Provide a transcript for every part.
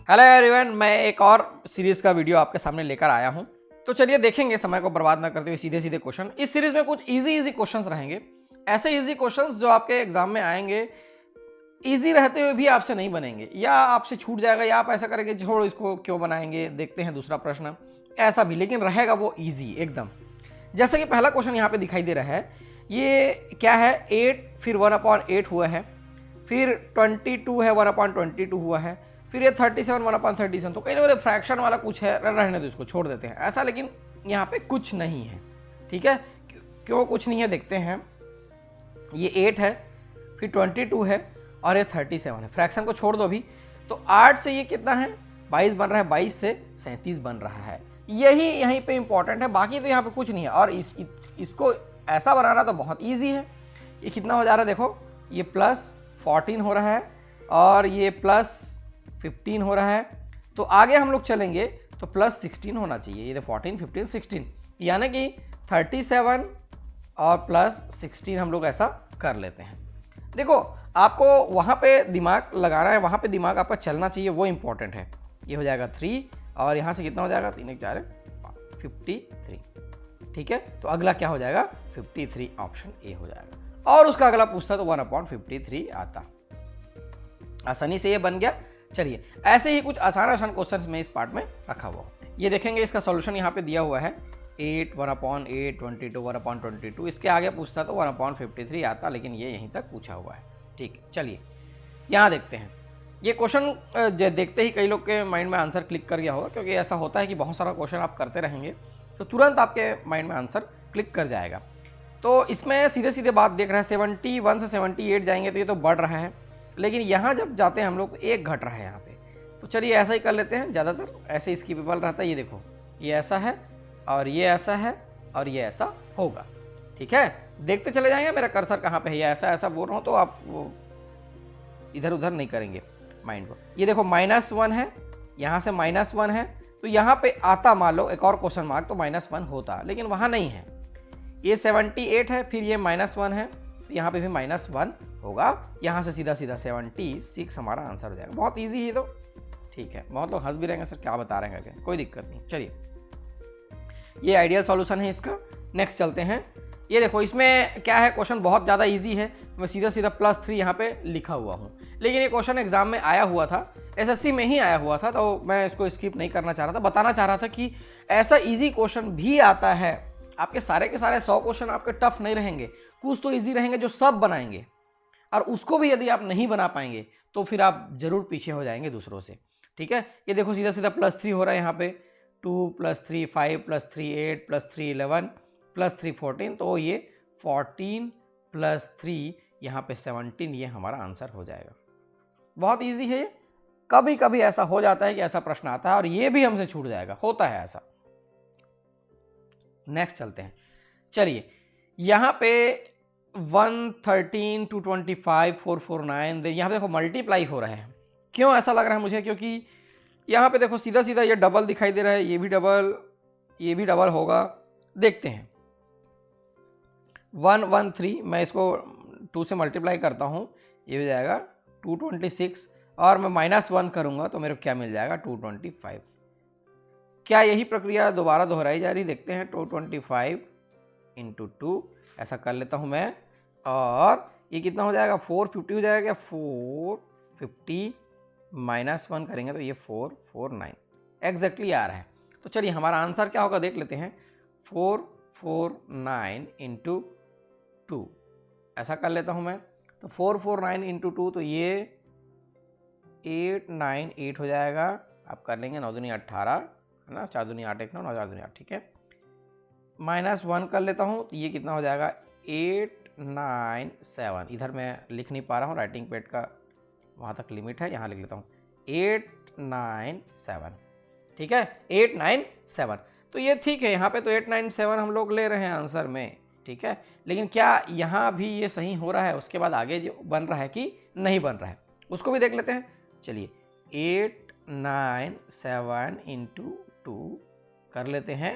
Hello everyone, मैं एक और सीरीज का वीडियो आपके सामने लेकर आया हूं। तो चलिए देखेंगे समय को बर्बाद ना करते हुए सीधे सीधे क्वेश्चन। इस सीरीज में कुछ इजी क्वेश्चंस रहेंगे, ऐसे इजी क्वेश्चंस जो आपके एग्जाम में आएंगे, इजी रहते हुए भी आपसे नहीं बनेंगे या आपसे छूट जाएगा या आप ऐसा करेंगे छोड़ो इसको क्यों बनाएंगे, देखते हैं दूसरा प्रश्न, ऐसा भी, लेकिन रहेगा वो ईजी एकदम। जैसे कि पहला क्वेश्चन यहाँ पे दिखाई दे रहा है, ये क्या है, 8 फिर 1/8 हुआ है, फिर 22 है 1/22 हुआ है, फिर ये 37 1/37। तो कहीं ना कहीं फ्रैक्शन वाला कुछ है, रहने दो इसको, छोड़ देते हैं ऐसा, लेकिन यहाँ पे कुछ नहीं है। ठीक है, क्यों कुछ नहीं है देखते हैं। ये 8 है, फिर 22 है और ये 37 है, फ्रैक्शन को छोड़ दो अभी। तो 8 से ये कितना है, 22 बन रहा है, 22 से 37 बन रहा है। यही यहीं पे इंपॉर्टेंट है, बाकी तो यहाँ पे कुछ नहीं है। और इसको ऐसा बनाना तो बहुत ईजी है। ये कितना हो जा रहा है देखो, ये +14 हो रहा है और ये +15 हो रहा है। तो आगे हम लोग चलेंगे तो +16 होना चाहिए। ये 14 15 16, यानी कि 37 और +16 हम लोग ऐसा कर लेते हैं। देखो आपको वहाँ पे दिमाग लगाना है, वहाँ पे दिमाग आपका चलना चाहिए, वो इंपॉर्टेंट है। ये हो जाएगा 3 और यहाँ से कितना हो जाएगा, 3 1 4 53। ठीक है, तो अगला क्या हो जाएगा, 53, ऑप्शन ए हो जाएगा। और उसका अगला पूछता तो 1/53 आता। आसानी से ये बन गया। चलिए ऐसे ही कुछ आसान क्वेश्चंस में इस पार्ट में रखा हुआ हूँ। ये देखेंगे, इसका सॉल्यूशन यहाँ पे दिया हुआ है, 8 1/8 22 1/22। इसके आगे पूछता तो 1/53 आता, लेकिन ये यहीं तक पूछा हुआ है। ठीक, चलिए यहाँ देखते हैं। ये क्वेश्चन देखते ही कई लोग के माइंड में आंसर क्लिक कर गया होगा, क्योंकि ऐसा होता है कि बहुत सारा क्वेश्चन आप करते रहेंगे तो तुरंत आपके माइंड में आंसर क्लिक कर जाएगा। तो इसमें सीधे सीधे बात देख रहा है, 71 से 78 जाएंगे तो ये तो बढ़ रहा है, लेकिन यहाँ जब जाते हैं हम लोग एक घट रहा है यहाँ पे। तो चलिए ऐसा ही कर लेते हैं, ज़्यादातर ऐसे स्किपेबल रहता है। ये देखो, ये ऐसा है और ये ऐसा है और ये ऐसा होगा। ठीक है, देखते चले जाएंगे मेरा कर्सर कहाँ पे है। ये ऐसा ऐसा बोल रहा हूँ तो आप वो इधर उधर नहीं करेंगे माइंड को। ये देखो -1 है, यहाँ से -1 है, तो यहाँ पे आता मान लो एक और क्वेश्चन मार्क तो -1 होता, लेकिन वहाँ नहीं है। ये 78 है, फिर ये -1 है, तो यहाँ पे भी -1 होगा। यहाँ से सीधा सीधा 76 हमारा आंसर हो जाएगा। बहुत इजी है तो ठीक है। बहुत लोग हंस भी रहेंगे, सर क्या बता रहे हैं, कोई दिक्कत नहीं। चलिए ये आइडियल सॉल्यूशन है इसका। नेक्स्ट चलते हैं। ये देखो इसमें क्या है, क्वेश्चन बहुत ज़्यादा इजी है, तो मैं सीधा सीधा +3 यहाँ पे लिखा हुआ हूँ। लेकिन ये क्वेश्चन एग्जाम में आया हुआ था, एसएससी में ही आया हुआ था, तो मैं इसको स्किप नहीं करना चाह रहा था। बताना चाह रहा था कि ऐसा इजी क्वेश्चन भी आता है। आपके सारे के सारे 100 क्वेश्चन आपके टफ नहीं रहेंगे, कुछ तो इजी रहेंगे जो सब बनाएंगे, और उसको भी यदि आप नहीं बना पाएंगे तो फिर आप जरूर पीछे हो जाएंगे दूसरों से। ठीक है, ये देखो सीधा सीधा +3 हो रहा है यहाँ पे, 2 + 3 5 + 3 8 + 3 11 + 3 14। तो ये 14 + 3 यहाँ पे 17, ये हमारा आंसर हो जाएगा। बहुत इजी है ये। कभी कभी ऐसा हो जाता है कि ऐसा प्रश्न आता है और ये भी हमसे छूट जाएगा, होता है ऐसा। नेक्स्ट चलते हैं। चलिए यहाँ पे 113 225 449, यहाँ पे देखो मल्टीप्लाई हो रहे हैं। क्यों ऐसा लग रहा है मुझे, क्योंकि यहाँ पे देखो सीधा सीधा ये डबल दिखाई दे रहा है, ये भी डबल, ये भी डबल होगा। देखते हैं 113, मैं इसको 2 से मल्टीप्लाई करता हूँ, ये हो जाएगा 226, और मैं -1 करूँगा तो मेरे को क्या मिल जाएगा, 225। क्या यही प्रक्रिया दोबारा दोहराई जा रही, देखते हैं। 225 × 2 ऐसा कर लेता हूँ मैं, और ये कितना हो जाएगा, 450 हो जाएगा। 450 -1 करेंगे तो ये 449 एग्जैक्टली आ रहा है। तो चलिए हमारा आंसर क्या होगा देख लेते हैं। 449 × 2 ऐसा कर लेता हूँ मैं। तो 449 × 2, तो ये 898 हो जाएगा। आप कर लेंगे, 9 दूनी 18 है ना, 4 दूनी 8 1 9 9 4 दूनी 8। ठीक है, -1 कर लेता हूँ, तो ये कितना हो जाएगा, 897। इधर मैं लिख नहीं पा रहा हूँ, राइटिंग पैड का वहाँ तक लिमिट है, यहाँ लिख लेता हूँ 897। ठीक है, 897। तो ये ठीक है, यहाँ पे तो 897 हम लोग ले रहे हैं आंसर में। ठीक है, लेकिन क्या यहाँ भी ये सही हो रहा है, उसके बाद आगे जो बन रहा है कि नहीं बन रहा है, उसको भी देख लेते हैं। चलिए 897 × 2 कर लेते हैं,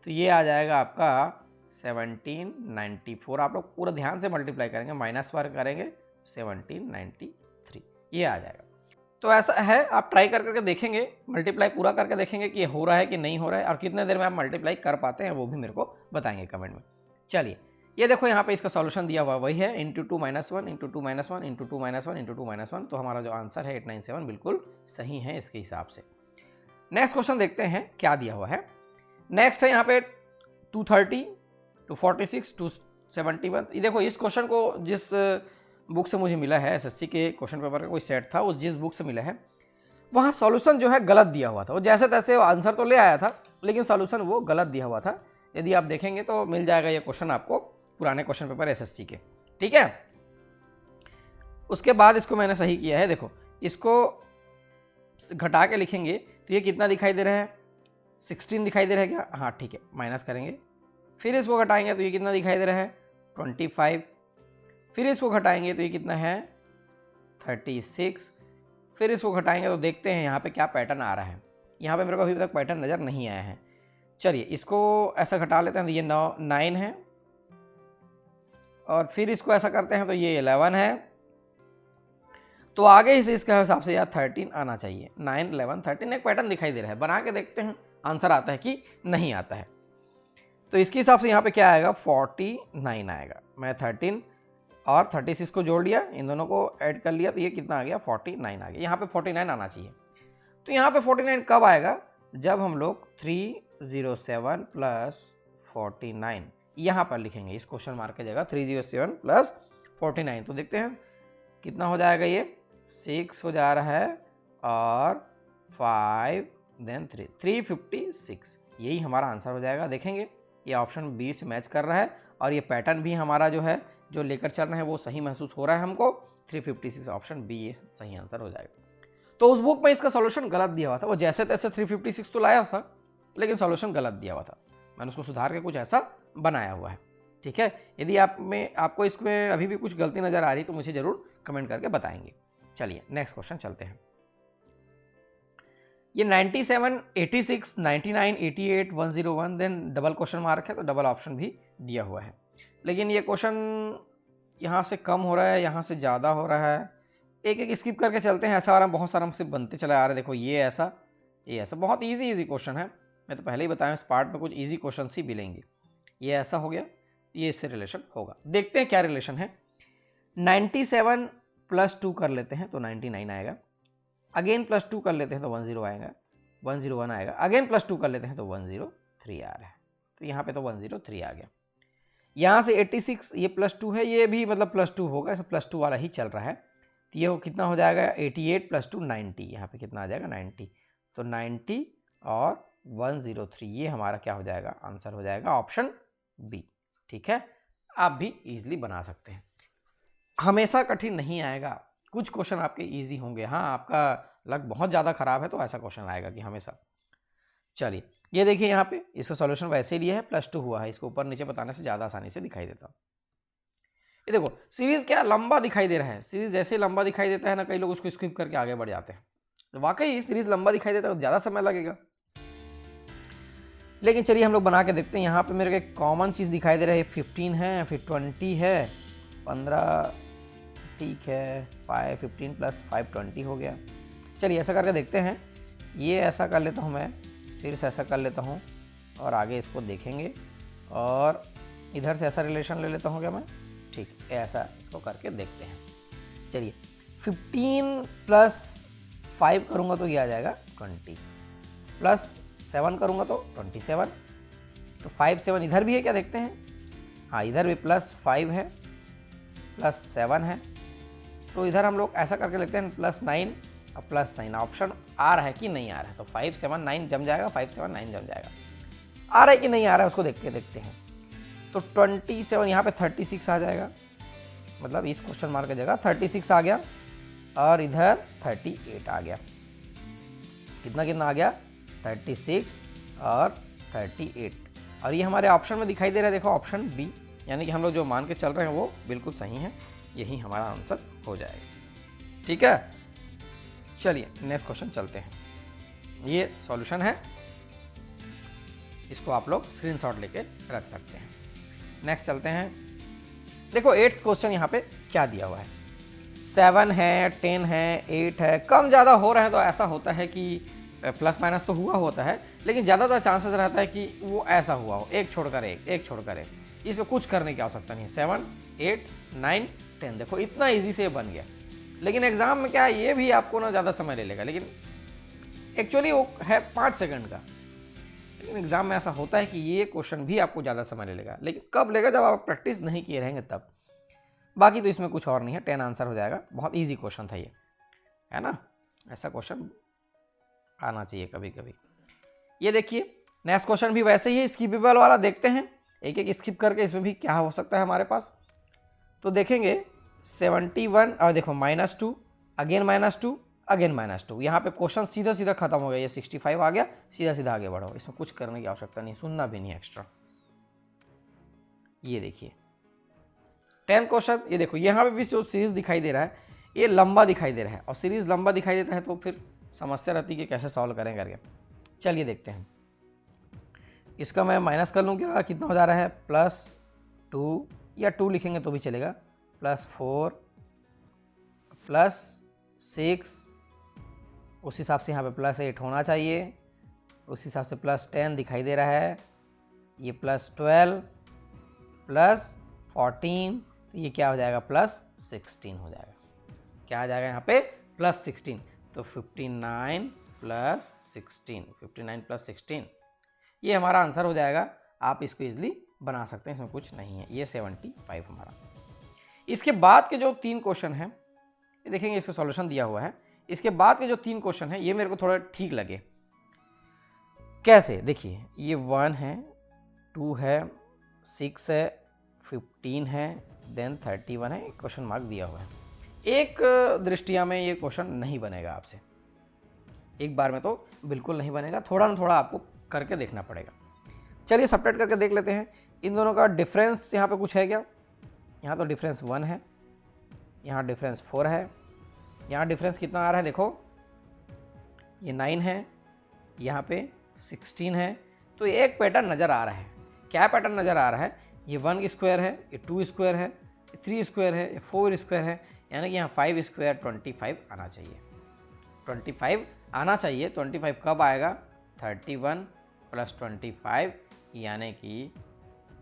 तो ये आ जाएगा आपका 1794। आप लोग पूरा ध्यान से मल्टीप्लाई करेंगे, -1 करेंगे, 1793, ये आ जाएगा। तो ऐसा है, आप ट्राई कर करके देखेंगे, मल्टीप्लाई पूरा करके देखेंगे कि ये हो रहा है कि नहीं हो रहा है, और कितने देर में आप मल्टीप्लाई कर पाते हैं वो भी मेरे को बताएंगे कमेंट में। चलिए ये देखो यहाँ पे इसका सॉल्यूशन दिया हुआ वही है, इंटू 2 - 1 इंटू 2 - 1 इंटू 2 - 1 इंटू 2 - 1, तो हमारा जो आंसर है 897 बिल्कुल सही है इसके हिसाब से। नेक्स्ट क्वेश्चन देखते हैं क्या दिया हुआ है। नेक्स्ट है यहाँ पे 230, 246, 271। ये देखो इस क्वेश्चन को जिस बुक से मुझे मिला है, एसएससी के क्वेश्चन पेपर का कोई सेट था, वो जिस बुक से मिला है वहाँ सॉल्यूशन जो है गलत दिया हुआ था। वो जैसे तैसे आंसर तो ले आया था, लेकिन सॉल्यूशन वो गलत दिया हुआ था। यदि आप देखेंगे तो मिल जाएगा ये क्वेश्चन आपको पुराने क्वेश्चन पेपर एसएससी के, ठीक है। उसके बाद इसको मैंने सही किया है। देखो इसको घटा के लिखेंगे तो ये कितना दिखाई दे रहा है, 16 दिखाई दे रहा है क्या? हाँ ठीक है, माइनस करेंगे, फिर इसको घटाएंगे तो ये कितना दिखाई दे रहा है, 25। फिर इसको घटाएंगे तो ये कितना है, 36। फिर इसको घटाएंगे तो देखते हैं यहाँ पे क्या पैटर्न आ रहा है। यहाँ पे मेरे को अभी तक पैटर्न नज़र नहीं आया है। चलिए इसको ऐसा घटा लेते हैं तो ये 9 है, और फिर इसको ऐसा करते हैं तो ये 11 है। तो आगे इसे इसके हिसाब से यार 13 आना चाहिए। 9, 11, 13 एक पैटर्न दिखाई दे रहा है। बना के देखते हैं आंसर आता है कि नहीं आता है। तो इसके हिसाब से यहाँ पे क्या आएगा, 49 आएगा। मैं 13 और 36 को जोड़ लिया, इन दोनों को ऐड कर लिया, तो ये कितना आ गया, 49 आ गया। यहाँ पे 49 आना चाहिए। तो यहाँ पे 49 कब आएगा, जब हम लोग 307 प्लस 49 यहाँ पर लिखेंगे, इस क्वेश्चन मार्क की जगह 307 प्लस 49। तो देखते हैं कितना हो जाएगा, ये 6 हो जा रहा है, और 5 देन 3, 356, यही हमारा आंसर हो जाएगा। देखेंगे ये ऑप्शन बी से मैच कर रहा है, और ये पैटर्न भी हमारा जो है जो लेकर चल रहे हैं वो सही महसूस हो रहा है हमको। 356 ऑप्शन बी ये सही आंसर हो जाएगा। तो उस बुक में इसका सॉल्यूशन गलत दिया हुआ था। वो जैसे तैसे 356 तो लाया था, लेकिन सॉल्यूशन गलत दिया हुआ था। मैंने उसको सुधार के कुछ ऐसा बनाया हुआ है, ठीक है। यदि आपको इसमें अभी भी कुछ गलती नज़र आ रही तो मुझे ज़रूर कमेंट करके बताएंगे। चलिए नेक्स्ट क्वेश्चन चलते हैं। ये 97, 86, 99, 88, 101 देन डबल क्वेश्चन मार्क है, तो डबल ऑप्शन भी दिया हुआ है। लेकिन ये क्वेश्चन यहाँ से कम हो रहा है, यहाँ से ज़्यादा हो रहा है। एक एक स्किप करके चलते हैं। ऐसा आ रहा है बहुत सारा हमसे बनते चला आ रहा है। देखो ये ऐसा, ये ऐसा, बहुत इजी क्वेश्चन है। मैं तो पहले ही बताया इस पार्ट में कुछ इजी क्वेश्चन ही मिलेंगे। ये ऐसा हो गया, ये इससे रिलेशन होगा। देखते हैं क्या रिलेशन है। 97 प्लस 2 कर लेते हैं तो 99 आएगा। अगेन प्लस 2 कर लेते हैं तो 10 आएगा, 101 आएगा। अगेन प्लस 2 कर लेते हैं तो 103 आ रहा है। तो यहाँ पे तो 103 आ गया। यहाँ से 86, ये प्लस 2 है, ये भी मतलब प्लस 2 होगा, ऐसा प्लस 2 वाला ही चल रहा है। तो ये कितना हो जाएगा, 88 प्लस 2 90। यहाँ पे कितना आ जाएगा, 90। तो 90 और 103 ये हमारा क्या हो जाएगा, आंसर हो जाएगा ऑप्शन बी, ठीक है। आप भी इजीली बना सकते हैं, हमेशा कठिन नहीं आएगा। कुछ क्वेश्चन आपके इजी होंगे। हाँ, आपका लक बहुत ज़्यादा ख़राब है तो ऐसा क्वेश्चन आएगा कि हमेशा। चलिए ये देखिए यहाँ पे इसका सॉल्यूशन वैसे ही लिया है, प्लस 2 हुआ है। इसको ऊपर नीचे बताने से ज़्यादा आसानी से दिखाई देता। ये देखो सीरीज़ क्या लंबा दिखाई दे रहा है। सीरीज़ जैसे लंबा दिखाई देता है ना, कई लोग उसको स्किप करके आगे बढ़ जाते हैं। तो वाकई सीरीज़ लंबा दिखाई देता है तो ज़्यादा समय लगेगा। लेकिन चलिए हम लोग बना के देखते हैं। यहाँ पे मेरे को एक कॉमन चीज़ दिखाई दे रहा है, 15 है, फिर 20 है, 15, ठीक है, 5, 15 प्लस 5 20 हो गया। चलिए ऐसा करके देखते हैं। ये ऐसा कर लेता हूँ मैं, फिर से ऐसा कर लेता हूँ, और आगे इसको देखेंगे, और इधर से ऐसा रिलेशन ले लेता हूँ क्या मैं, ठीक, ऐसा इसको करके देखते हैं। चलिए 15 प्लस 5 करूँगा तो ये आ जाएगा 20, प्लस 7 करूँगा तो 27। तो 5, 7 इधर भी है क्या, देखते हैं। हाँ, इधर भी प्लस 5 है, प्लस 7 है। तो इधर हम लोग ऐसा करके लेते हैं, प्लस 9 और प्लस 9। ऑप्शन आ रहा है कि नहीं आ रहा है, तो 5, 7, 9 जम जाएगा, 5, 7, 9 जम जाएगा। आ रहा है कि नहीं आ रहा है उसको देखते हैं। तो 27 यहाँ पे 36 आ जाएगा, मतलब इस क्वेश्चन मार्क की जगह 36 आ गया, और इधर 38 आ गया। कितना आ गया, 36 और 38। और ये हमारे ऑप्शन में दिखाई दे रहा है, देखो ऑप्शन बी, यानी कि हम लोग जो मान के चल रहे हैं वो बिल्कुल सही है। यही हमारा आंसर हो जाएगा, ठीक है। चलिए नेक्स्ट क्वेश्चन चलते हैं। ये सॉल्यूशन है, इसको आप लोग स्क्रीनशॉट लेके रख सकते हैं। नेक्स्ट चलते हैं। देखो 8th क्वेश्चन यहाँ पे क्या दिया हुआ है। 7 है, 10 है, 8 है, कम ज़्यादा हो रहे हैं तो ऐसा होता है कि प्लस माइनस तो हुआ होता है, लेकिन ज़्यादातर चांसेस रहता है कि वो ऐसा हुआ हो, एक छोड़कर एक छोड़कर एक। इसमें कुछ करने की आवश्यकता नहीं है। 7, 8, 9, 10, देखो इतना ईजी से बन गया। लेकिन एग्जाम में क्या है, ये भी आपको ना ज़्यादा समय ले लेगा, लेकिन एक्चुअली वो है 5 सेकंड का। लेकिन एग्जाम में ऐसा होता है कि ये क्वेश्चन भी आपको ज़्यादा समय ले लेगा, लेकिन कब लेगा, जब आप प्रैक्टिस नहीं किए रहेंगे तब। बाकी तो इसमें कुछ और नहीं है, 10 आंसर हो जाएगा। बहुत ईजी क्वेश्चन था ये, है ना। ऐसा क्वेश्चन आना चाहिए कभी कभी। ये देखिए नेक्स्ट क्वेश्चन भी वैसे ही है, स्किपेबल वाला। देखते हैं एक एक स्किप करके इसमें भी क्या हो सकता है हमारे पास। तो देखेंगे 71 और देखो -2, अगेन -2, अगेन -2। यहाँ पे क्वेश्चन सीधा सीधा खत्म हो गया। ये 65 आ गया, सीधा सीधा आगे बढ़ो। इसमें कुछ करने की आवश्यकता नहीं, सुनना भी नहीं एक्स्ट्रा। ये देखिए 10 क्वेश्चन। ये देखो यहाँ पे भी जो सीरीज दिखाई दे रहा है ये लंबा दिखाई दे रहा है, और सीरीज लंबा दिखाई देता है तो फिर समस्या रहती है कि कैसे सॉल्व करें करके। चलिए देखते हैं। इसका मैं माइनस कर लूँ क्या, कितना हो जा रहा है, +2 या 2 लिखेंगे तो भी चलेगा, +4 +6, उस हिसाब से यहाँ पे +8 होना चाहिए, उस हिसाब से +10 दिखाई दे रहा है, ये +12 +14, तो ये क्या हो जाएगा, +16 हो जाएगा। क्या आ जाएगा यहाँ पे, +16। तो 59 + 16 ये हमारा आंसर हो जाएगा। आप इसको इजीली बना सकते हैं, इसमें कुछ नहीं है। ये 75 हमारा। इसके बाद के जो 3 क्वेश्चन हैं ये देखेंगे, इसका सॉल्यूशन दिया हुआ है। इसके बाद के जो 3 क्वेश्चन हैं ये मेरे को थोड़ा ठीक लगे। कैसे, देखिए ये 1 है, 2 है, 6 है, 15 है, देन 31 है, क्वेश्चन मार्क दिया हुआ है। एक दृष्टिया में ये क्वेश्चन नहीं बनेगा आपसे, एक बार में तो बिल्कुल नहीं बनेगा, थोड़ा ना थोड़ा आपको करके देखना पड़ेगा। चलिए सपरेट करके देख लेते हैं। इन दोनों का डिफरेंस यहाँ पे कुछ है क्या, यहाँ तो डिफरेंस 1 है, यहाँ डिफरेंस 4 है, यहाँ डिफरेंस कितना आ रहा है, देखो ये 9 है, यहाँ पे 16 है। तो एक पैटर्न नज़र आ रहा है। क्या पैटर्न नज़र आ रहा है, ये 1 स्क्वायर है, ये 2 स्क्वायर है, ये 3 स्क्वायर है, ये 4 स्क्वायर है, यानी कि यहाँ 5 स्क्वायर 25 आना चाहिए। 25 आना चाहिए। 25 कब आएगा, 31 + 25, यानी कि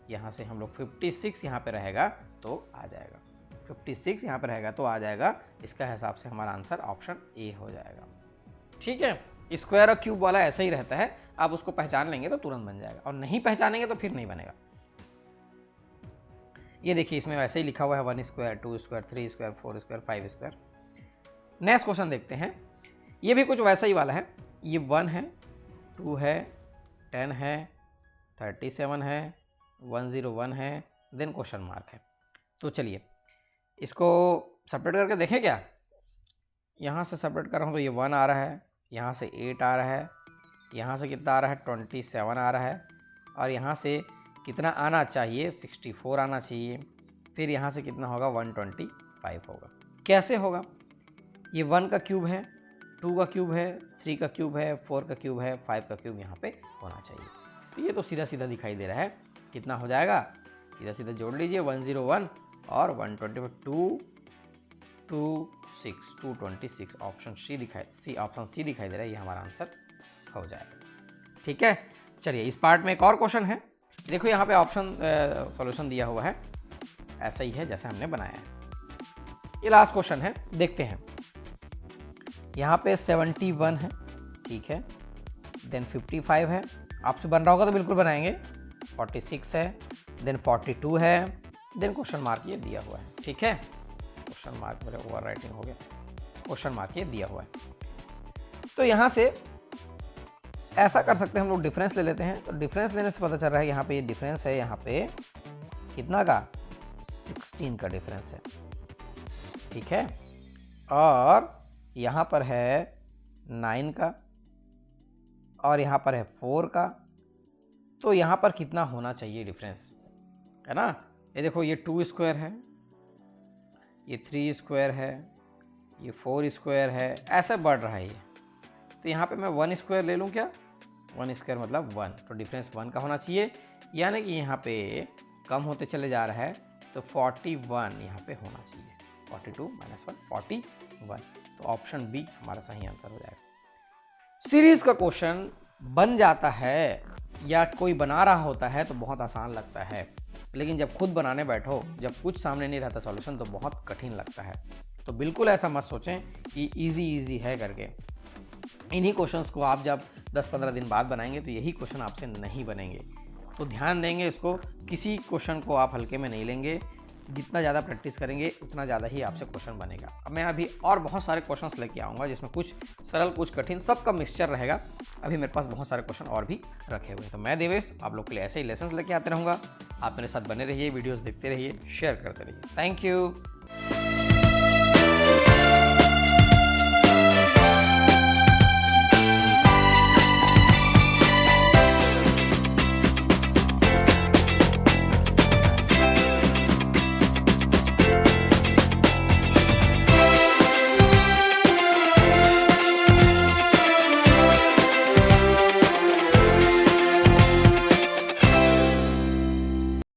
यहाँ से हम लोग 56 यहाँ पे रहेगा तो आ जाएगा। 56 यहाँ पे रहेगा तो आ जाएगा। इसका हिसाब से हमारा आंसर ऑप्शन ए हो जाएगा। ठीक है, स्क्वायर और क्यूब वाला ऐसा ही रहता है, आप उसको पहचान लेंगे तो तुरंत बन जाएगा, और नहीं पहचानेंगे तो फिर नहीं बनेगा। ये देखिए इसमें वैसे ही लिखा हुआ है 1 square, 2 square, 3 square, 4 square, 5 square. Next question देखते हैं। ये भी कुछ वैसा ही वाला है। ये 1 है, 2 है, 10 है, 37 है, 101 है, देन क्वेश्चन मार्क है। तो चलिए इसको सेपरेट करके देखें क्या। यहाँ से सेपरेट कर रहा हूँ तो ये 1 आ रहा है, यहाँ से 8 आ रहा है, यहाँ से कितना आ रहा है, 27 आ रहा है, और यहाँ से कितना आना चाहिए, 64 आना चाहिए। फिर यहाँ से कितना होगा, 125 होगा। कैसे होगा, ये 1 का क्यूब है, 2 का क्यूब है, 3 का क्यूब है, 4 का क्यूब है, 5 का क्यूब यहाँ पे होना चाहिए। तो ये तो सीधा सीधा दिखाई दे रहा है। कितना हो जाएगा, सीधा सीधा जोड़ लीजिए, 101 और 125, 226 ऑप्शन सी दिखाई दे रहा है। ये हमारा आंसर हो जाएगा। ठीक है, चलिए इस पार्ट में एक और क्वेश्चन है। देखो यहाँ पे ऑप्शन सॉल्यूशन दिया हुआ है, ऐसा ही है जैसे हमने बनाया है। ये लास्ट क्वेश्चन है, देखते हैं। यहाँ पे 71 है, ठीक है, देन 55 है, आपसे बन रहा होगा तो बिल्कुल बनाएंगे, 46 है, देन 42 है, देन क्वेश्चन मार्क ये दिया हुआ है। ठीक है, क्वेश्चन मार्क मेरे ओवर राइटिंग हो गया, क्वेश्चन मार्क ये दिया हुआ है। तो यहाँ से ऐसा कर सकते हैं हम लोग, डिफरेंस ले लेते हैं। तो डिफरेंस लेने से पता चल रहा है यहाँ पे ये डिफरेंस है, यहाँ पे कितना का, 16 का डिफरेंस है। ठीक है, और यहाँ पर है 9 का, और यहाँ पर है 4 का। तो यहाँ पर कितना होना चाहिए डिफरेंस, है ना। ये देखो ये 2 स्क्वायर है, ये 3 स्क्वायर है, ये 4 स्क्वायर है, ऐसा बढ़ रहा है ये। तो यहाँ पे मैं 1 स्क्वायर ले लूँ क्या, 1 स्क्वायर मतलब 1, तो डिफरेंस 1 का होना चाहिए, यानी कि यहाँ पे कम होते चले जा रहा है। तो 41 यहाँ पे होना चाहिए, 42 माइनस 1 41। तो ऑप्शन बी हमारा सही आंसर हो जाएगा। सीरीज का क्वेश्चन बन जाता है या कोई बना रहा होता है तो बहुत आसान लगता है, लेकिन जब खुद बनाने बैठो, जब कुछ सामने नहीं रहता सॉल्यूशन, तो बहुत कठिन लगता है। तो बिल्कुल ऐसा मत सोचें कि इजी है करके। इन्हीं क्वेश्चंस को आप जब 10-15 दिन बाद बनाएंगे तो यही क्वेश्चन आपसे नहीं बनेंगे। तो ध्यान देंगे इसको, किसी क्वेश्चन को आप हल्के में नहीं लेंगे। जितना ज़्यादा प्रैक्टिस करेंगे उतना ज़्यादा ही आपसे क्वेश्चन बनेगा। अब मैं अभी और बहुत सारे क्वेश्चंस लेके आऊँगा, जिसमें कुछ सरल कुछ कठिन, सबका मिक्सचर रहेगा। अभी मेरे पास बहुत सारे क्वेश्चन और भी रखे हुए हैं। तो मैं देवेश आप लोग के लिए ऐसे ही लेसन्स लेके आते रहूँगा। आप मेरे साथ बने रहिए, वीडियोज़ देखते रहिए, शेयर करते रहिए। Thank you.